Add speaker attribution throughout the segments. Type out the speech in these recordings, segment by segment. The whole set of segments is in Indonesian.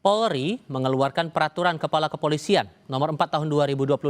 Speaker 1: Polri mengeluarkan peraturan Kepala Kepolisian nomor 4 tahun 2025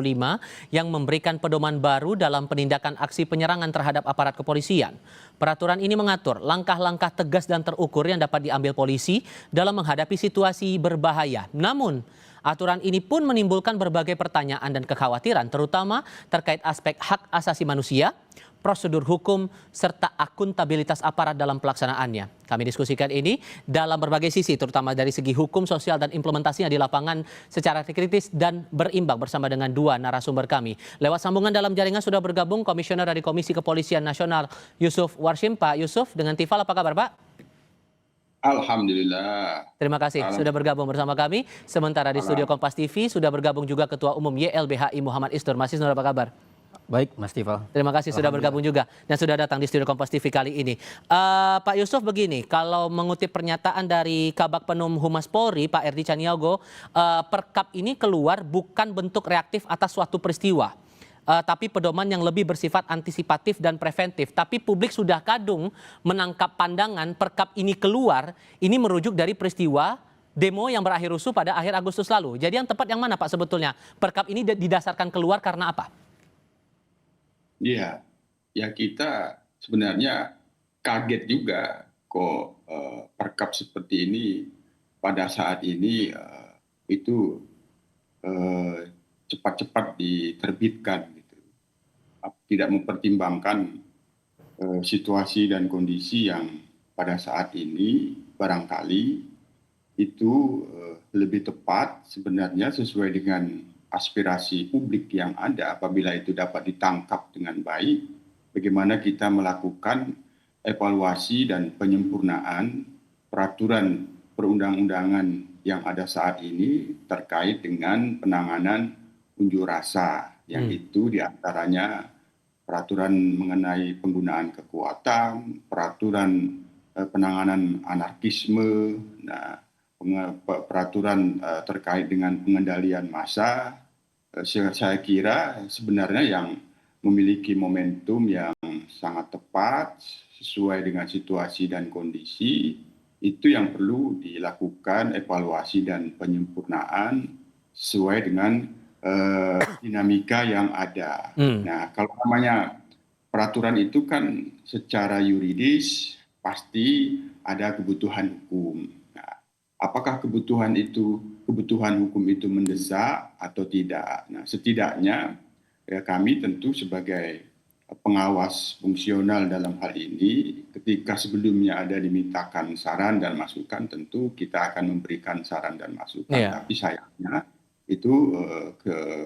Speaker 1: yang memberikan pedoman baru dalam penindakan aksi penyerangan terhadap aparat kepolisian. Peraturan ini mengatur langkah-langkah tegas dan terukur yang dapat diambil polisi dalam menghadapi situasi berbahaya. Namun, aturan ini pun menimbulkan berbagai pertanyaan dan kekhawatiran, terutama terkait aspek hak asasi manusia, prosedur hukum, serta akuntabilitas aparat dalam pelaksanaannya. Kami diskusikan ini dalam berbagai sisi, terutama dari segi hukum, sosial, dan implementasinya di lapangan secara kritis dan berimbang bersama dengan dua narasumber kami. Lewat sambungan dalam jaringan sudah bergabung Komisioner dari Komisi Kepolisian Nasional Yusuf Warshim. Pak Yusuf, dengan Tifal, apa kabar Pak?
Speaker 2: Alhamdulillah.
Speaker 1: Terima kasih sudah bergabung bersama kami. Sementara di studio Kompas TV sudah bergabung juga Ketua Umum YLBHI Muhammad Isnur. Mas Isnur, apa kabar?
Speaker 3: Baik, Mas Tifal.
Speaker 1: Terima kasih sudah bergabung juga dan sudah datang di studio Kompas TV kali ini. Pak Yusuf, begini, kalau mengutip pernyataan dari Kabag Penum Humas Polri, Pak Erdi Caniago, Perkap ini keluar bukan bentuk reaktif atas suatu peristiwa, tapi pedoman yang lebih bersifat antisipatif dan preventif. Tapi publik sudah kadung menangkap pandangan Perkap ini keluar, ini merujuk dari peristiwa demo yang berakhir rusuh pada akhir Agustus lalu. Jadi yang tepat yang mana Pak sebetulnya? Perkap ini didasarkan keluar karena apa?
Speaker 2: Iya, ya kita sebenarnya kaget juga kok Perkap seperti ini pada saat ini itu cepat-cepat diterbitkan, gitu. Tidak mempertimbangkan situasi dan kondisi yang pada saat ini barangkali itu lebih tepat sebenarnya sesuai dengan aspirasi publik yang ada. Apabila itu dapat ditangkap dengan baik, bagaimana kita melakukan evaluasi dan penyempurnaan peraturan perundang-undangan yang ada saat ini terkait dengan penanganan unjuk rasa, yang itu diantaranya peraturan mengenai penggunaan kekuatan, peraturan penanganan anarkisme, peraturan terkait dengan pengendalian massa. Saya kira sebenarnya yang memiliki momentum yang sangat tepat sesuai dengan situasi dan kondisi, itu yang perlu dilakukan evaluasi dan penyempurnaan sesuai dengan dinamika yang ada. Nah, kalau namanya peraturan itu kan secara yuridis pasti ada kebutuhan hukum. Apakah kebutuhan hukum itu mendesak atau tidak? Nah, setidaknya ya kami tentu sebagai pengawas fungsional dalam hal ini, ketika sebelumnya ada dimintakan saran dan masukan, tentu kita akan memberikan saran dan masukan. Tapi sayangnya itu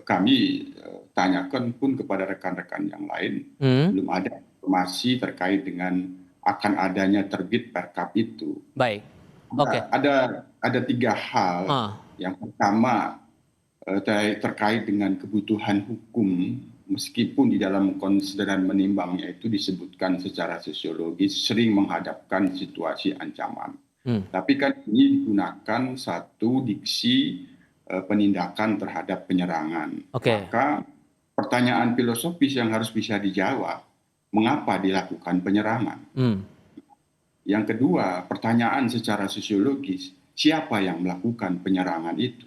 Speaker 2: kami tanyakan pun kepada rekan-rekan yang lain, belum ada informasi terkait dengan akan adanya terbit Perkap itu.
Speaker 1: Baik. Oke.
Speaker 2: Ada tiga hal. Yang pertama terkait dengan kebutuhan hukum, meskipun di dalam konsideran menimbangnya itu disebutkan secara sosiologis sering menghadapkan situasi ancaman. Tapi kan ini digunakan satu diksi penindakan terhadap penyerangan. Maka pertanyaan filosofis yang harus bisa dijawab, mengapa dilakukan penyerangan? Yang kedua, pertanyaan secara sosiologis, siapa yang melakukan penyerangan itu?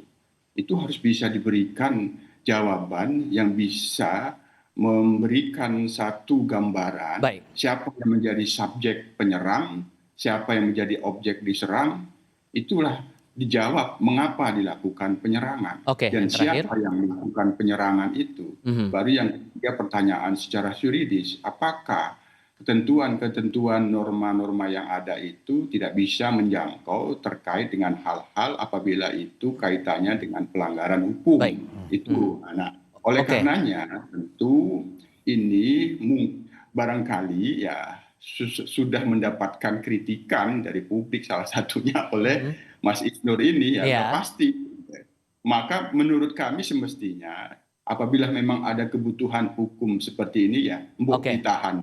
Speaker 2: Itu harus bisa diberikan jawaban yang bisa memberikan satu gambaran. Siapa yang menjadi subjek penyerang, siapa yang menjadi objek diserang, itulah dijawab mengapa dilakukan penyerangan. Dan siapa yang melakukan penyerangan itu. Baru yang ketiga, pertanyaan secara yuridis, apakah ketentuan-ketentuan norma-norma yang ada itu tidak bisa menjangkau terkait dengan hal-hal apabila itu kaitannya dengan pelanggaran hukum. Itu. Nah, oleh karenanya tentu ini barangkali ya sudah mendapatkan kritikan dari publik, salah satunya oleh Mas Isnur ini, ya pasti. Maka menurut kami semestinya apabila memang ada kebutuhan hukum seperti ini, ya ditahan.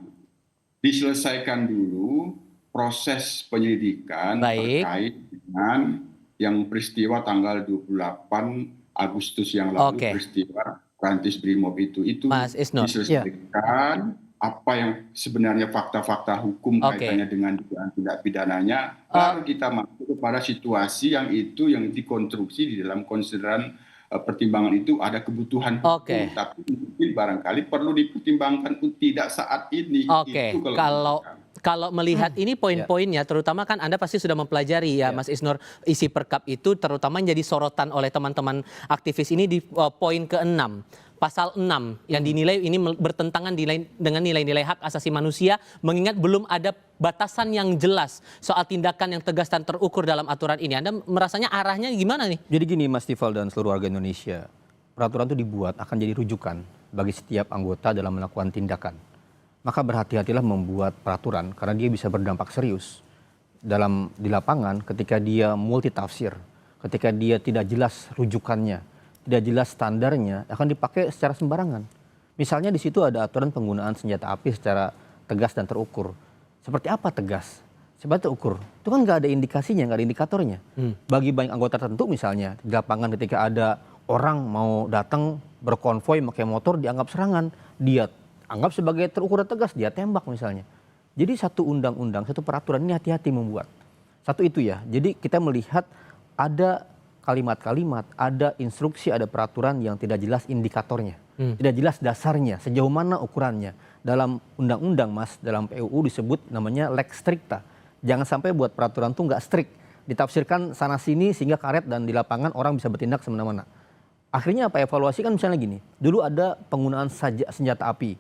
Speaker 2: Diselesaikan dulu proses penyelidikan terkait dengan yang peristiwa tanggal 28 Agustus yang lalu, peristiwa Rantis Brimob itu
Speaker 1: Mas Isnur,
Speaker 2: diselesaikan. apa yang sebenarnya fakta-fakta hukum kaitannya dengan dugaan tindak pidananya, baru kita masuk kepada situasi yang itu yang dikonstruksi di dalam konsideran pertimbangan itu ada kebutuhan hukum, tapi mungkin barangkali perlu dipertimbangkan tidak saat ini.
Speaker 1: Itu kalau melihat ini poin-poinnya, terutama kan Anda pasti sudah mempelajari ya Mas Isnur, isi perkap itu terutama jadi sorotan oleh teman-teman aktivis ini di poin ke-6. Pasal 6 yang dinilai ini bertentangan dengan nilai-nilai hak asasi manusia, mengingat belum ada batasan yang jelas soal tindakan yang tegas dan terukur dalam aturan ini. Anda merasanya arahnya gimana nih?
Speaker 3: Jadi gini Mas Tifal dan seluruh warga Indonesia, peraturan itu dibuat akan jadi rujukan bagi setiap anggota dalam melakukan tindakan. Maka berhati-hatilah membuat peraturan karena dia bisa berdampak serius di lapangan ketika dia multitafsir, ketika dia tidak jelas rujukannya, tidak jelas standarnya, akan dipakai secara sembarangan. Misalnya di situ ada aturan penggunaan senjata api secara tegas dan terukur. Seperti apa tegas? Seperti terukur. Itu kan nggak ada indikasinya, nggak ada indikatornya. Bagi banyak anggota tertentu misalnya di lapangan ketika ada orang mau datang berkonvoi pakai motor dianggap serangan, dia anggap sebagai terukur dan tegas, dia tembak misalnya. Jadi satu undang-undang, satu peraturan ini hati-hati membuat. Satu itu ya. Jadi kita melihat ada kalimat-kalimat, ada instruksi, ada peraturan yang tidak jelas indikatornya. Tidak jelas dasarnya, sejauh mana ukurannya. Dalam undang-undang Mas, dalam PUU disebut namanya lex stricta. Jangan sampai buat peraturan itu nggak strict. Ditafsirkan sana-sini sehingga karet dan di lapangan orang bisa bertindak semena-mena. Akhirnya apa, evaluasi kan misalnya gini. Dulu ada penggunaan senjata api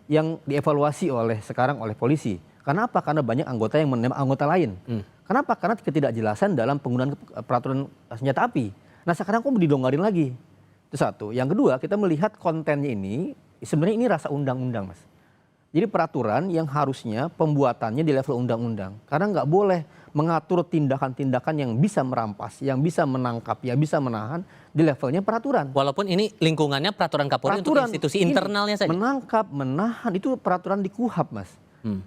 Speaker 3: yang dievaluasi sekarang oleh polisi. Karena apa? Karena banyak anggota yang menembak anggota lain. Kenapa? Karena ketidakjelasan dalam penggunaan peraturan senjata api. Nah sekarang kok didonggarin lagi? Itu satu. Yang kedua, kita melihat kontennya ini, sebenarnya ini rasa undang-undang Mas. Jadi peraturan yang harusnya pembuatannya di level undang-undang. Karena nggak boleh mengatur tindakan-tindakan yang bisa merampas, yang bisa menangkap, yang bisa menahan di levelnya peraturan.
Speaker 1: Walaupun ini lingkungannya peraturan Kapolri untuk institusi internalnya saja.
Speaker 3: Menangkap, menahan, itu peraturan di KUHP Mas.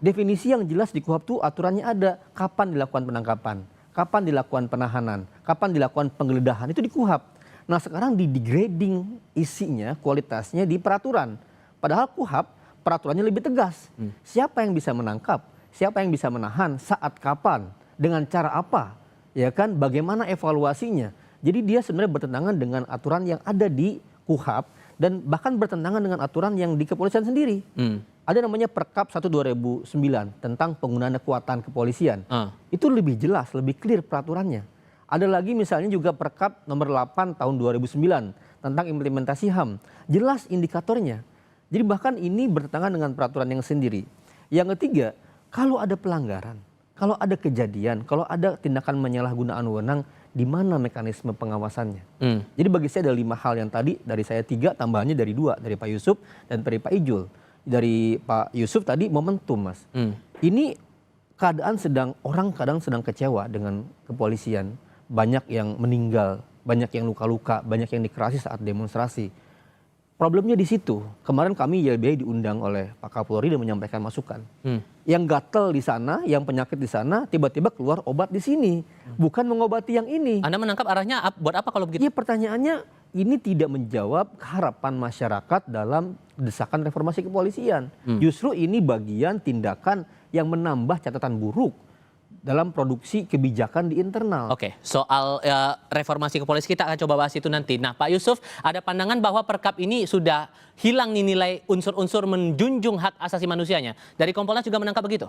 Speaker 3: Definisi yang jelas di KUHP itu aturannya ada. Kapan dilakukan penangkapan, kapan dilakukan penahanan, kapan dilakukan penggeledahan, itu di KUHP. Nah sekarang di degrading isinya, kualitasnya di peraturan. Padahal KUHP peraturannya lebih tegas. Siapa yang bisa menangkap, siapa yang bisa menahan, saat kapan, dengan cara apa, ya kan? Bagaimana evaluasinya? Jadi dia sebenarnya bertentangan dengan aturan yang ada di KUHP dan bahkan bertentangan dengan aturan yang di kepolisian sendiri. Ada namanya Perkap 1/2009 tentang penggunaan kekuatan kepolisian. Itu lebih jelas, lebih clear peraturannya. Ada lagi misalnya juga Perkap nomor 8 tahun 2009 tentang implementasi HAM. Jelas indikatornya. Jadi bahkan ini bertentangan dengan peraturan yang sendiri. Yang ketiga, kalau ada pelanggaran, kalau ada kejadian, kalau ada tindakan penyalahgunaan wewenang, di mana mekanisme pengawasannya? Jadi bagi saya ada 5 hal yang tadi, dari saya 3, tambahannya dari 2, dari Pak Yusuf dan dari Pak Ijul. Dari Pak Yusuf tadi momentum Mas. Ini orang kadang sedang kecewa dengan kepolisian. Banyak yang meninggal, banyak yang luka-luka, banyak yang dikerasi saat demonstrasi. Problemnya di situ. Kemarin kami YLBI diundang oleh Pak Kapolri dan menyampaikan masukan. Yang gatel di sana, yang penyakit di sana, tiba-tiba keluar obat di sini. Bukan mengobati yang ini.
Speaker 1: Anda menangkap arahnya buat apa kalau begitu?
Speaker 3: Iya, pertanyaannya ini tidak menjawab harapan masyarakat dalam desakan reformasi kepolisian. Justru ini bagian tindakan yang menambah catatan buruk dalam produksi kebijakan di internal.
Speaker 1: Oke, soal reformasi kepolisian kita akan coba bahas itu nanti. Nah Pak Yusuf, ada pandangan bahwa Perkap ini sudah hilang nih nilai unsur-unsur menjunjung hak asasi manusianya. Dari Kompolnas juga menangkap begitu?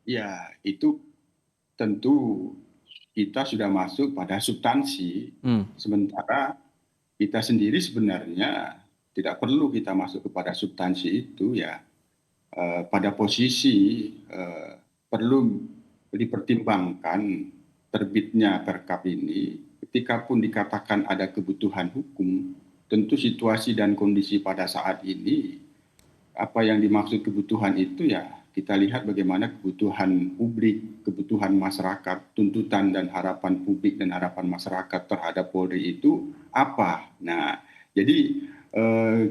Speaker 2: Ya, itu tentu kita sudah masuk pada substansi. Sementara kita sendiri sebenarnya tidak perlu kita masuk kepada substansi itu ya. Pada posisi perlu dipertimbangkan terbitnya Perkap ini, ketika pun dikatakan ada kebutuhan hukum, tentu situasi dan kondisi pada saat ini, apa yang dimaksud kebutuhan itu ya kita lihat bagaimana kebutuhan publik, kebutuhan masyarakat, tuntutan dan harapan publik dan harapan masyarakat terhadap Polri itu apa. Nah, jadi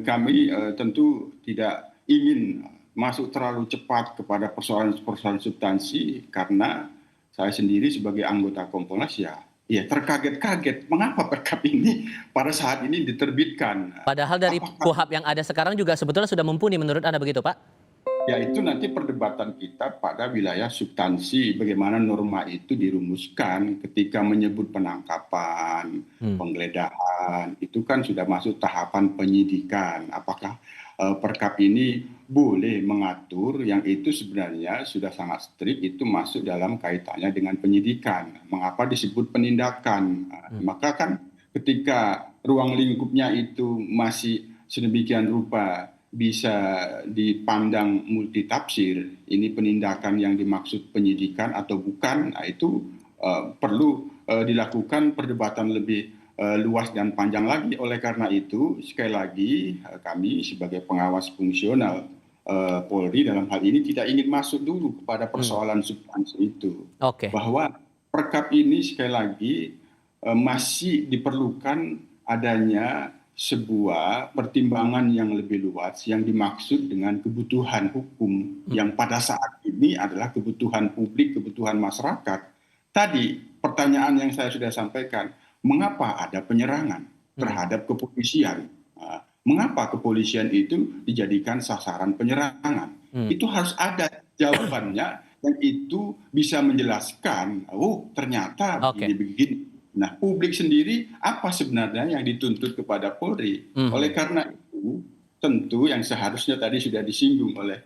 Speaker 2: kami tentu tidak ingin masuk terlalu cepat kepada persoalan-persoalan substansi karena saya sendiri sebagai anggota Kompolnas ya ya terkaget-kaget mengapa Perkap ini pada saat ini diterbitkan.
Speaker 1: Padahal dari KUHP yang ada sekarang juga sebetulnya sudah mumpuni menurut Anda begitu, Pak?
Speaker 2: Ya itu nanti perdebatan kita pada wilayah substansi bagaimana norma itu dirumuskan ketika menyebut penangkapan, penggeledahan, itu kan sudah masuk tahapan penyidikan. Apakah Perkap ini boleh mengatur yang itu sebenarnya sudah sangat strict, itu masuk dalam kaitannya dengan penyidikan. Mengapa disebut penindakan? Maka kan ketika ruang lingkupnya itu masih sedemikian rupa bisa dipandang multitafsir, ini penindakan yang dimaksud penyidikan atau bukan, nah itu perlu dilakukan perdebatan lebih luas dan panjang lagi. Oleh karena itu, sekali lagi kami sebagai pengawas fungsional Polri dalam hal ini tidak ingin masuk dulu kepada persoalan substansi itu. Bahwa Perkap ini sekali lagi masih diperlukan adanya sebuah pertimbangan yang lebih luas yang dimaksud dengan kebutuhan hukum yang pada saat ini adalah kebutuhan publik, kebutuhan masyarakat. Tadi pertanyaan yang saya sudah sampaikan, mengapa ada penyerangan terhadap kepolisian? Mengapa kepolisian itu dijadikan sasaran penyerangan? Itu harus ada jawabannya dan itu bisa menjelaskan, oh ternyata begini-begini. Nah, publik sendiri apa sebenarnya yang dituntut kepada Polri? Oleh karena itu, tentu yang seharusnya tadi sudah disinggung oleh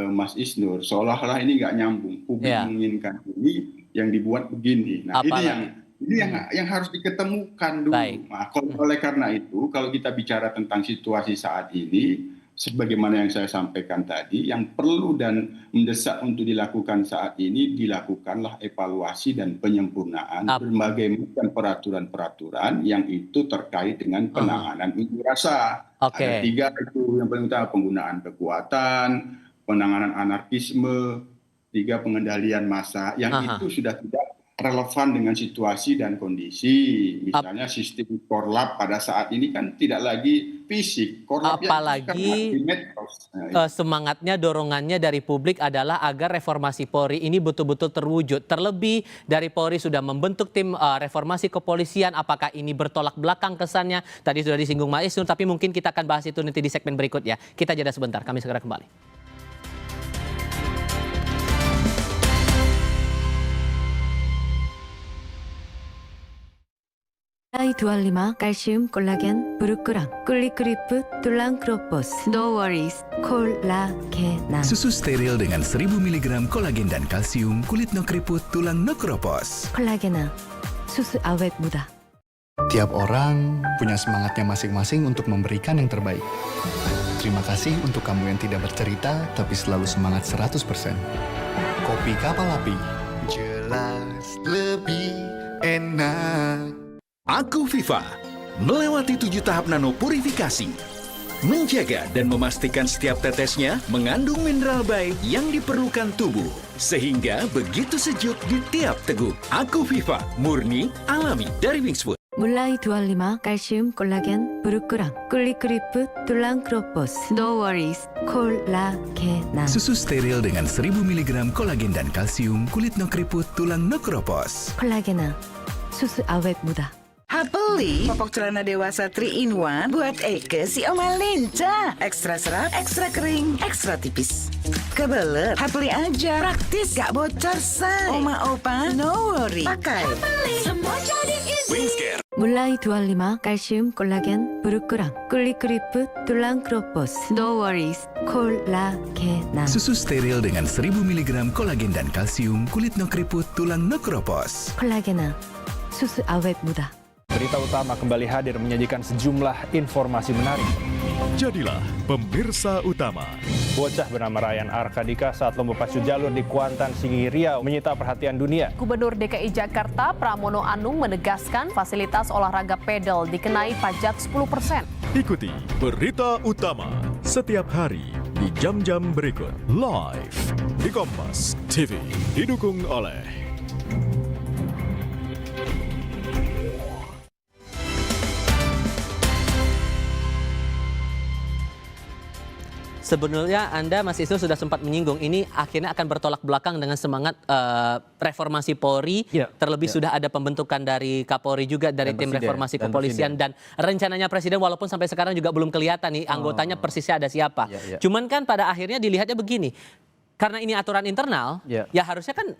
Speaker 2: Mas Isnur, seolah-olah ini nggak nyambung. Publik menginginkan ini, yang dibuat begini. Nah, ini yang harus diketemukan dulu. Nah, oleh karena itu, kalau kita bicara tentang situasi saat ini, sebagaimana yang saya sampaikan tadi, yang perlu dan mendesak untuk dilakukan saat ini, dilakukanlah evaluasi dan penyempurnaan berbagai macam peraturan-peraturan yang itu terkait dengan penanganan unjuk rasa. Ada 3 itu yang paling utama, penggunaan kekuatan, penanganan anarkisme, 3 pengendalian massa, yang itu sudah tidak relevan dengan situasi dan kondisi. Misalnya sistem korlap pada saat ini kan tidak lagi fisik.
Speaker 1: Apalagi semangatnya, dorongannya dari publik adalah agar reformasi Polri ini betul-betul terwujud. Terlebih dari Polri sudah membentuk tim reformasi kepolisian, apakah ini bertolak belakang kesannya? Tadi sudah disinggung Mas Isnur, tapi mungkin kita akan bahas itu nanti di segmen berikutnya. Kita jeda sebentar, kami segera kembali.
Speaker 4: Mulai 25 kalsium 콜라겐 부르크랑 꿀리크리프 툴랑 크로포스 No worries 콜라겐
Speaker 5: Susu steril dengan 1000 mg kolagen dan kalsium, kulit no keriput, tulang no keropos.
Speaker 4: 콜라겐 susu awet muda.
Speaker 6: Tiap orang punya semangatnya masing-masing untuk memberikan yang terbaik. Terima kasih untuk kamu yang tidak bercerita tapi selalu semangat 100%. Kopi Kapal Api, jelas lebih enak.
Speaker 5: Aku Viva melewati 7 tahap nano purifikasi, menjaga dan memastikan setiap tetesnya mengandung mineral baik yang diperlukan tubuh, sehingga begitu sejuk di tiap teguk. Aku Viva, murni alami dari Wingsfood.
Speaker 4: Mulai 25 kalsium 콜라겐 부르크랑 꿀리크리프 툴랑 크로포스 No worries 콜라겐
Speaker 5: Susu steril dengan 1000 mg kolagen dan kalsium, kulit no keriput, tulang no keropos.
Speaker 4: 콜라겐 susu awet muda.
Speaker 7: Beli popok celana dewasa 3-in-1 buat Eke si Oma Linca. Ekstra serat, ekstra kering, ekstra tipis. Kebelet, beli aja. Praktis, gak bocor, say. Oma Opa, no worry. Pakai. Semua jadi easy.
Speaker 4: Mulai 25 kalsium 콜라겐 부르크랑 꿀리크리프 툴랑 크로포스 No worries 콜라겐
Speaker 5: Susu steril dengan 1000 mg kolagen dan kalsium, kulit no keriput, tulang no keropos.
Speaker 4: 콜라겐 susu awet muda.
Speaker 8: Berita utama kembali hadir menyajikan sejumlah informasi menarik.
Speaker 9: Jadilah pemirsa utama.
Speaker 8: Bocah bernama Ryan Arkadika saat lomba pacu jalur di Kuantan, Singi, Riau menyita perhatian dunia.
Speaker 10: Gubernur DKI Jakarta Pramono Anung menegaskan fasilitas olahraga pedal dikenai pajak 10%.
Speaker 9: Ikuti berita utama setiap hari di jam-jam berikut. Live di Kompas TV. Didukung oleh
Speaker 1: Sebenarnya Anda, Mas Isnur, sudah sempat menyinggung ini akhirnya akan bertolak belakang dengan semangat reformasi Polri. Terlebih sudah ada pembentukan dari Kapolri juga dari tim reformasi kepolisian dan rencananya Presiden walaupun sampai sekarang juga belum kelihatan nih anggotanya persisnya ada siapa. Cuman kan pada akhirnya dilihatnya begini, karena ini aturan internal, ya harusnya kan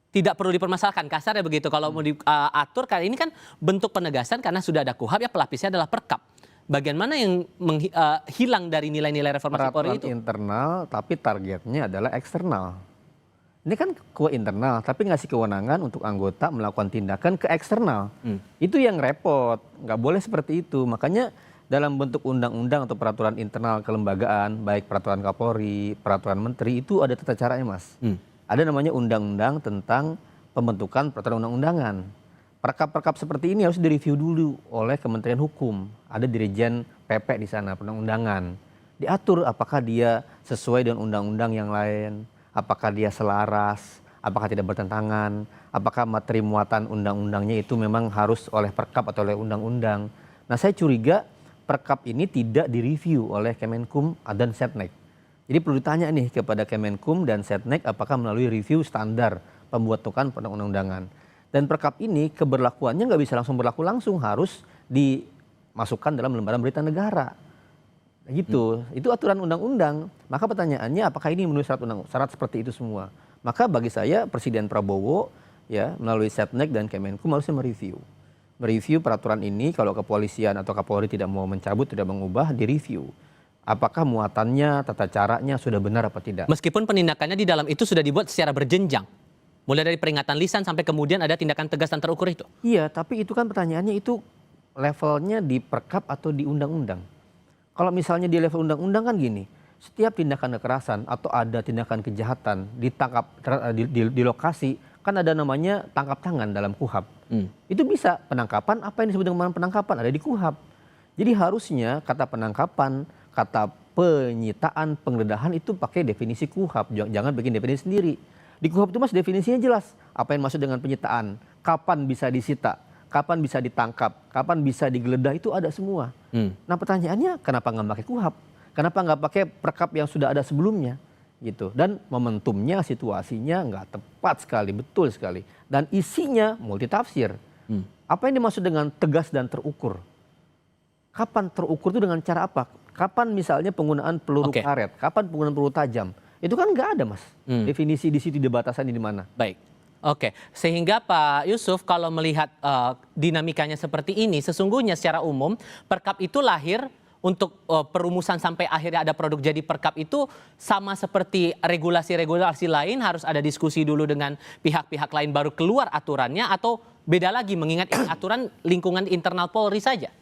Speaker 1: tidak perlu dipermasalahkan, kasarnya begitu. Kalau mau diatur kali ini kan bentuk penegasan karena sudah ada KUHAP, ya pelapisnya adalah Perkap. Bagian mana yang hilang dari nilai-nilai reformasi Polri itu?
Speaker 3: Internal, tapi targetnya adalah eksternal. Ini kan internal, tapi ngasih kewenangan untuk anggota melakukan tindakan ke eksternal. Itu yang repot, nggak boleh seperti itu. Makanya dalam bentuk undang-undang atau peraturan internal kelembagaan, baik peraturan Kapolri, peraturan Menteri, itu ada tata caranya, Mas. Ada namanya undang-undang tentang pembentukan peraturan undang-undangan. Perkap-perkap seperti ini harus direview dulu oleh Kementerian Hukum. Ada Dirjen PP di sana, perundang-undangan. Diatur apakah dia sesuai dengan undang-undang yang lain, apakah dia selaras, apakah tidak bertentangan, apakah materi muatan undang-undangnya itu memang harus oleh Perkap atau oleh undang-undang. Nah, saya curiga Perkap ini tidak direview oleh Kemenkum dan Setnek. Jadi perlu ditanya nih kepada Kemenkum dan Setnek apakah melalui review standar pembuatan perundang-undangan. Dan Perkap ini keberlakuannya nggak bisa langsung berlaku langsung, harus dimasukkan dalam lembaran berita negara. Gitu, itu aturan undang-undang. Maka pertanyaannya apakah ini memenuhi syarat seperti itu semua? Maka bagi saya Presiden Prabowo ya melalui Setnek dan Kemenkum harusnya mereview peraturan ini. Kalau kepolisian atau Kapolri tidak mau mencabut, tidak mengubah, direview. Apakah muatannya, tata caranya sudah benar apa tidak?
Speaker 1: Meskipun penindakannya di dalam itu sudah dibuat secara berjenjang. Mulai dari peringatan lisan sampai kemudian ada tindakan tegas dan terukur itu.
Speaker 3: Iya, tapi itu kan pertanyaannya itu levelnya di Perkap atau di undang-undang. Kalau misalnya di level undang-undang kan gini, setiap tindakan kekerasan atau ada tindakan kejahatan ditangkap di lokasi, kan ada namanya tangkap tangan dalam KUHAP. Itu bisa penangkapan, apa yang disebut dengan penangkapan ada di KUHAP. Jadi harusnya kata penangkapan, kata penyitaan, penggeledahan itu pakai definisi KUHAP, jangan bikin definisi sendiri. Di KUHAP itu Mas definisinya jelas, apa yang maksud dengan penyitaan, kapan bisa disita, kapan bisa ditangkap, kapan bisa digeledah, itu ada semua. Nah pertanyaannya kenapa nggak pakai KUHAP? Kenapa nggak pakai Perkap yang sudah ada sebelumnya? Gitu. Dan momentumnya, situasinya nggak tepat sekali, betul sekali. Dan isinya multitafsir. Apa yang dimaksud dengan tegas dan terukur? Kapan terukur itu dengan cara apa? Kapan misalnya penggunaan peluru karet? Kapan penggunaan peluru tajam? Itu kan nggak ada, Mas. Definisi di situ, di batasannya di mana?
Speaker 1: Baik. Oke, sehingga Pak Yusuf kalau melihat dinamikanya seperti ini, sesungguhnya secara umum Perkap itu lahir untuk perumusan sampai akhirnya ada produk jadi Perkap itu sama seperti regulasi-regulasi lain, harus ada diskusi dulu dengan pihak-pihak lain baru keluar aturannya, atau beda lagi mengingat ini aturan lingkungan internal Polri saja?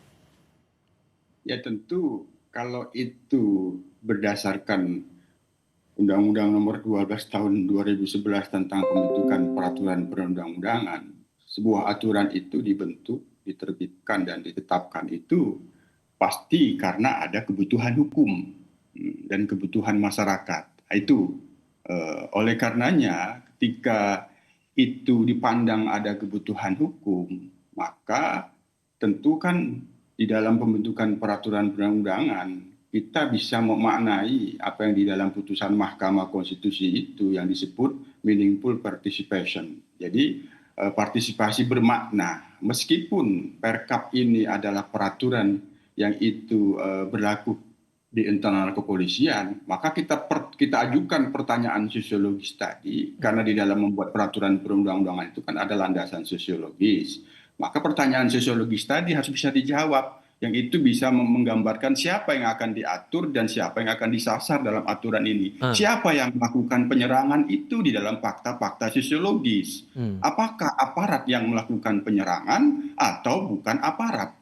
Speaker 2: Ya tentu kalau itu berdasarkan Undang-Undang Nomor 12 Tahun 2011 tentang pembentukan peraturan perundang-undangan, sebuah aturan itu dibentuk, diterbitkan dan ditetapkan itu pasti karena ada kebutuhan hukum dan kebutuhan masyarakat. Itu oleh karenanya ketika itu dipandang ada kebutuhan hukum, maka tentu kan di dalam pembentukan peraturan perundang-undangan kita bisa memaknai apa yang di dalam putusan Mahkamah Konstitusi itu yang disebut meaningful participation. Jadi partisipasi bermakna. Meskipun Perkap ini adalah peraturan yang itu berlaku di internal kepolisian, maka kita ajukan pertanyaan sosiologis tadi, karena di dalam membuat peraturan perundang-undangan itu kan ada landasan sosiologis. Maka pertanyaan sosiologis tadi harus bisa dijawab, yang itu bisa menggambarkan siapa yang akan diatur dan siapa yang akan disasar dalam aturan ini. Siapa yang melakukan penyerangan itu di dalam fakta-fakta sosiologis. Apakah aparat yang melakukan penyerangan atau bukan aparat?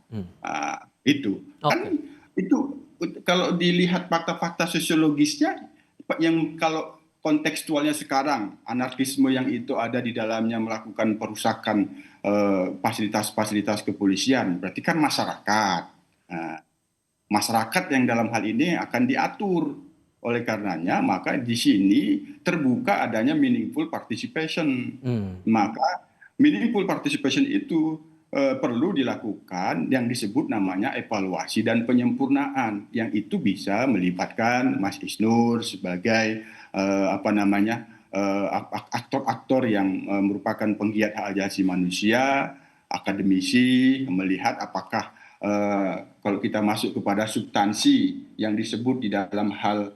Speaker 2: Itu. Kan itu kalau dilihat fakta-fakta sosiologisnya, yang kalau kontekstualnya sekarang, anarkisme yang itu ada di dalamnya melakukan perusakan fasilitas-fasilitas kepolisian, berarti kan masyarakat. Masyarakat yang dalam hal ini akan diatur. Oleh karenanya, maka di sini terbuka adanya meaningful participation. Maka meaningful participation itu perlu dilakukan yang disebut namanya evaluasi dan penyempurnaan, yang itu bisa melibatkan Mas Isnur sebagai aktor-aktor yang merupakan penggiat hak asasi manusia, akademisi, melihat apakah kalau kita masuk kepada substansi yang disebut di dalam hal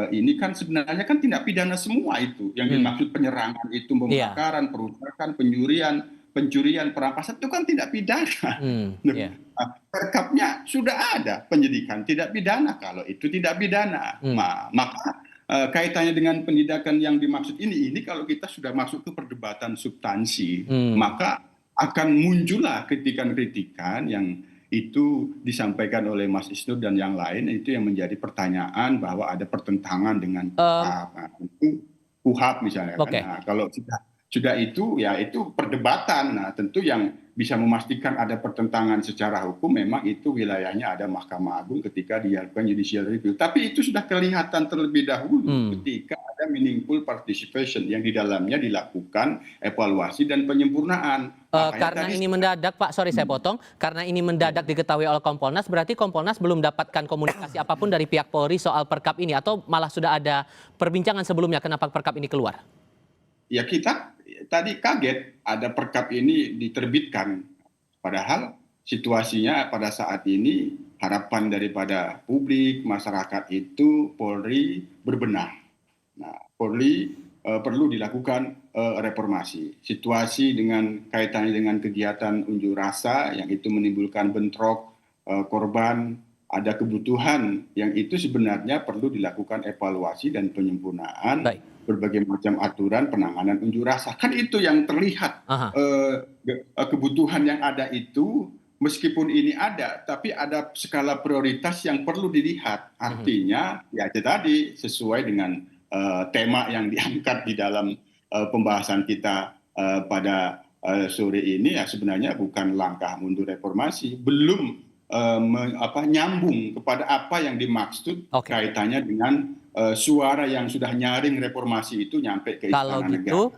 Speaker 2: ini kan sebenarnya kan tindak pidana semua itu. Yang dimaksud penyerangan itu pembakaran, perusakan, pencurian, perampasan itu kan tindak pidana. Perkapnya sudah ada penyidikan tidak pidana kalau itu tidak pidana. Maka kaitannya dengan penindakan yang dimaksud ini kalau kita sudah masuk ke perdebatan substansi, maka akan muncullah kritikan-kritikan yang itu disampaikan oleh Mas Isnur dan yang lain, itu yang menjadi pertanyaan bahwa ada pertentangan dengan KUHAP misalnya.
Speaker 1: Okay.
Speaker 2: Kan? Nah, kalau sudah itu ya itu perdebatan. Nah, tentu yang bisa memastikan ada pertentangan secara hukum memang itu wilayahnya ada Mahkamah Agung ketika dilakukan judicial review. Tapi itu sudah kelihatan terlebih dahulu ketika ada meaningful participation yang di dalamnya dilakukan evaluasi dan penyempurnaan.
Speaker 1: Karena ini mendadak, Pak, sorry saya potong, karena ini mendadak diketahui oleh Kompolnas, berarti Kompolnas belum dapatkan komunikasi apapun dari pihak Polri soal perkap ini, atau malah sudah ada perbincangan sebelumnya kenapa perkap ini keluar?
Speaker 2: Ya kita tadi kaget ada perkap ini diterbitkan, padahal situasinya pada saat ini harapan daripada publik, masyarakat itu Polri berbenah. Nah, Polri perlu dilakukan reformasi. Situasi dengan kaitannya dengan kegiatan unjuk rasa yang itu menimbulkan bentrok, korban, ada kebutuhan yang itu sebenarnya perlu dilakukan evaluasi dan penyempurnaan. Berbagai macam aturan penanganan unjuk rasa. Kan itu yang terlihat. Kebutuhan yang ada itu meskipun ini ada, tapi ada skala prioritas yang perlu dilihat. Artinya ya itu tadi sesuai dengan tema yang diangkat di dalam pembahasan kita pada sore ini, ya sebenarnya bukan langkah mundur reformasi, belum nyambung kepada apa yang dimaksud kaitannya dengan suara yang sudah nyaring reformasi itu nyampe ke istana negara.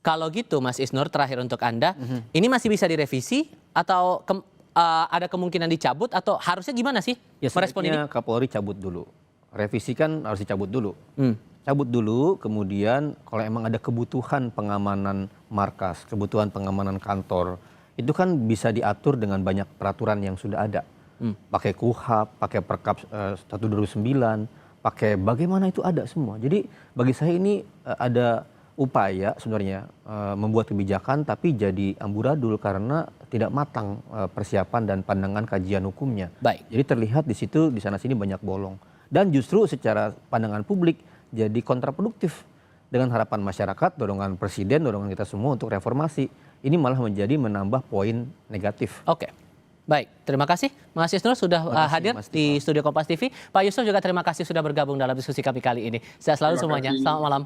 Speaker 1: Kalau gitu Mas Isnur, terakhir untuk Anda, ini masih bisa direvisi atau ada kemungkinan dicabut, atau harusnya gimana sih merespon ini?
Speaker 3: Kapolri cabut dulu. Revisi kan harus dicabut dulu. Cabut dulu, kemudian kalau emang ada kebutuhan pengamanan markas, kebutuhan pengamanan kantor, itu kan bisa diatur dengan banyak peraturan yang sudah ada. Pakai KUHAP, pakai Perkap 1 2009, pakai bagaimana itu ada semua. Jadi bagi saya ini ada upaya sebenarnya membuat kebijakan tapi jadi amburadul karena tidak matang persiapan dan pandangan kajian hukumnya. Jadi terlihat di situ di sana sini banyak bolong. Dan justru secara pandangan publik jadi kontraproduktif dengan harapan masyarakat, dorongan presiden, dorongan kita semua untuk reformasi. Ini malah menjadi menambah poin negatif.
Speaker 1: Baik, terima kasih Mas Isnur sudah hadir di studio Kompas TV. Pak Yusuf juga terima kasih sudah bergabung dalam diskusi kami kali ini. Sehat selalu semuanya. Selamat malam.